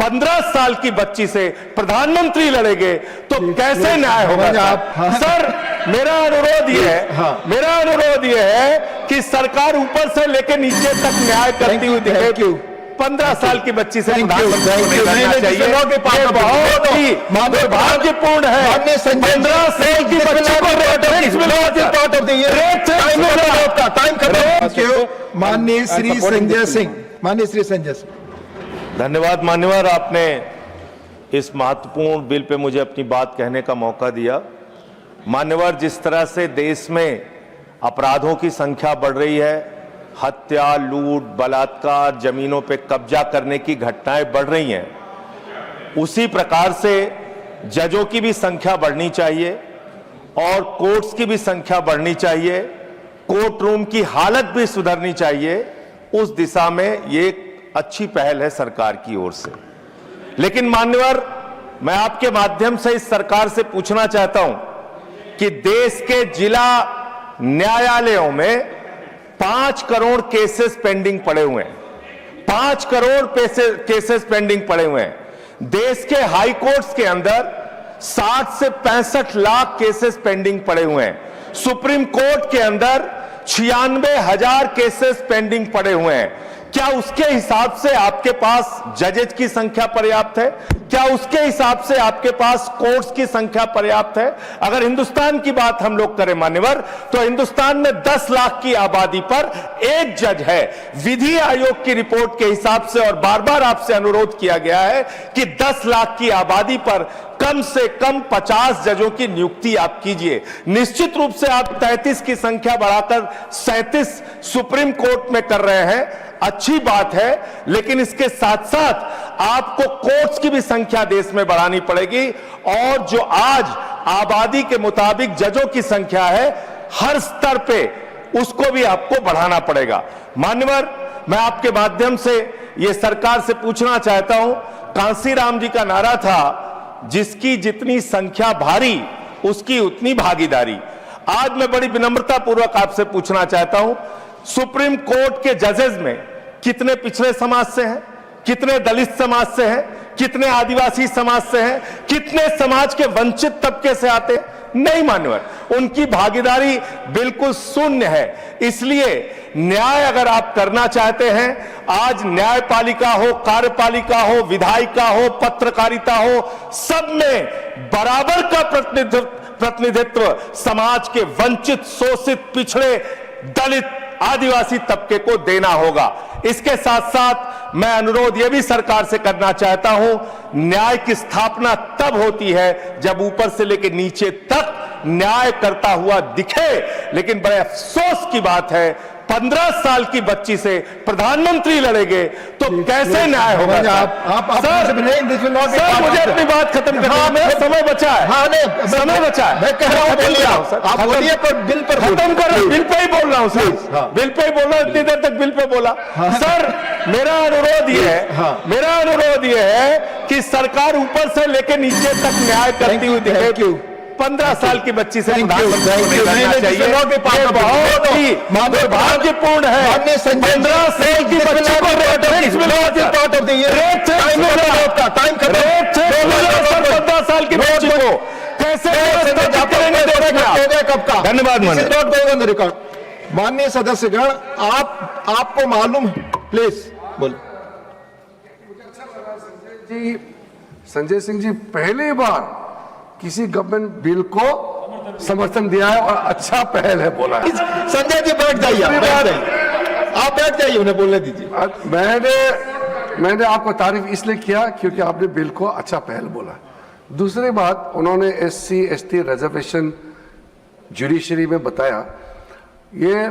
15 साल की बच्ची से प्रधानमंत्री लड़ेंगे तो कैसे न्याय होगा? सर मेरा अनुरोध ये है कि सरकार ऊपर से लेकर नीचे तक न्याय करती हुई दिखे। 15 साल की बच्ची से प्रधानमंत्री बहुत ही दुर्भाग्यपूर्ण है। 15 साल की बच्ची को माननीय श्री संजय सिंह। धन्यवाद मान्यवर, आपने इस महत्वपूर्ण बिल पे मुझे अपनी बात कहने का मौका दिया। मान्यवर, जिस तरह से देश में अपराधों की संख्या बढ़ रही है, हत्या, लूट, बलात्कार, जमीनों पे कब्जा करने की घटनाएं बढ़ रही हैं, उसी प्रकार से जजों की भी संख्या बढ़नी चाहिए और कोर्ट्स की भी संख्या बढ़नी चाहिए, कोर्ट रूम की हालत भी सुधरनी चाहिए। उस दिशा में ये एक अच्छी पहल है सरकार की ओर से। लेकिन मान्यवर, मैं आपके माध्यम से इस सरकार से पूछना चाहता हूं कि देश के जिला न्यायालयों में 5 करोड़ केसेस पेंडिंग पड़े हुए हैं। 5 करोड़ केसेस पेंडिंग पड़े हुए हैं। देश के हाई कोर्ट्स के अंदर 60 से 65 लाख केसेस पेंडिंग पड़े हुए हैं। सुप्रीम कोर्ट के अंदर 96,000 केसेस पेंडिंग पड़े हुए हैं। क्या उसके हिसाब से आपके पास जजेज की संख्या पर्याप्त है? क्या उसके हिसाब से आपके पास कोर्ट्स की संख्या पर्याप्त है? अगर हिंदुस्तान की बात हम लोग करें मान्यवर, तो हिंदुस्तान में 10 लाख की आबादी पर एक जज है। विधि आयोग की रिपोर्ट के हिसाब से, और बार बार आपसे अनुरोध किया गया है कि 10 लाख की आबादी पर कम से कम 50 जजों की नियुक्ति आप कीजिए। निश्चित रूप से आप 33 की संख्या बढ़ाकर 37 सुप्रीम कोर्ट में कर रहे हैं, अच्छी बात है, लेकिन इसके साथ साथ आपको कोर्ट्स की भी संख्या देश में बढ़ानी पड़ेगी। और जो आज आबादी के मुताबिक जजों की संख्या है, हर स्तर पे उसको भी आपको बढ़ाना पड़ेगा। मान्यवर, मैं आपके माध्यम से यह सरकार से पूछना चाहता हूं, कांसीराम जी का नारा था, जिसकी जितनी संख्या भारी उसकी उतनी भागीदारी। आज मैं बड़ी विनम्रता पूर्वक आपसे पूछना चाहता हूं, सुप्रीम कोर्ट के जजेस में कितने पिछड़े समाज से हैं, कितने दलित समाज से हैं, कितने आदिवासी समाज से हैं, कितने समाज के वंचित तबके से आते हैं? नहीं मान्यवर, उनकी भागीदारी बिल्कुल शून्य है। इसलिए न्याय अगर आप करना चाहते हैं, आज न्यायपालिका हो, कार्यपालिका हो, विधायिका हो, पत्रकारिता हो, सब में बराबर का प्रतिनिधित्व समाज के वंचित, शोषित, पिछड़े, दलित, आदिवासी तबके को देना होगा। इसके साथ साथ मैं अनुरोध यह भी सरकार से करना चाहता हूं, न्याय की स्थापना तब होती है जब ऊपर से लेकर नीचे तक न्याय करता हुआ दिखे। लेकिन बड़े अफसोस की बात है, 15 साल की बच्ची से प्रधानमंत्री लड़ेंगे तो कैसे न्याय होगा? सर मुझे अपनी बात खत्म करना है, मेरा समय बचा है, समय बचा है, मैं कह रहा हूं, बोल रहा हूं सर, आप बोलिए पर बिल पर खत्म कर रहा हूं, बिल पे ही बोल रहा हूं सर, बिल पे ही बोल रहा हूं, इतनी देर तक बिल पे बोला। सर मेरा अनुरोध ये है कि सरकार ऊपर से लेकर नीचे तक न्याय करती हुई दिखे। 15 साल की बच्ची से प्रधानमंत्री बहुत ही दुर्भाग्यपूर्ण है। 15 साल की बच्ची को 15 साल की बच्ची को कैसे? धन्यवाद माननीय सदस्यगण, आपको मालूम है, प्लीज बोल। संजय सिंह जी पहली बार किसी गवर्नमेंट बिल को समर्थन दिया है और अच्छा पहल है बोला है। संजय जी बैठ जाइए, आप बैठ जाइए, उन्हें बोलने दीजिए। मैंने आपको तारीफ इसलिए किया क्योंकि आपने बिल को अच्छा पहल बोला। दूसरी बात, उन्होंने SC ST रिजर्वेशन जुडिशरी में बताया, ये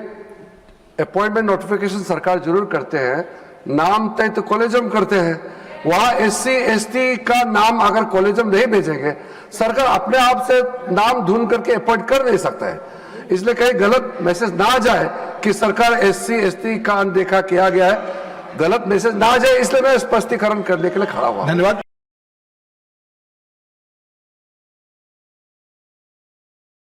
अपॉइंटमेंट नोटिफिकेशन सरकार जरूर करते हैं, नाम तय तो कॉलेजम करते हैं, वहां SC ST का नाम अगर कॉलेजम नहीं भेजेंगे, सरकार अपने आप से नाम ढूंढ करके अपॉइंट कर नहीं सकता है। इसलिए कहीं गलत मैसेज ना जाए कि सरकार SC ST का अनदेखा किया गया है, गलत मैसेज ना जाए, इसलिए मैं स्पष्टीकरण करने के लिए खड़ा हुआ। धन्यवाद।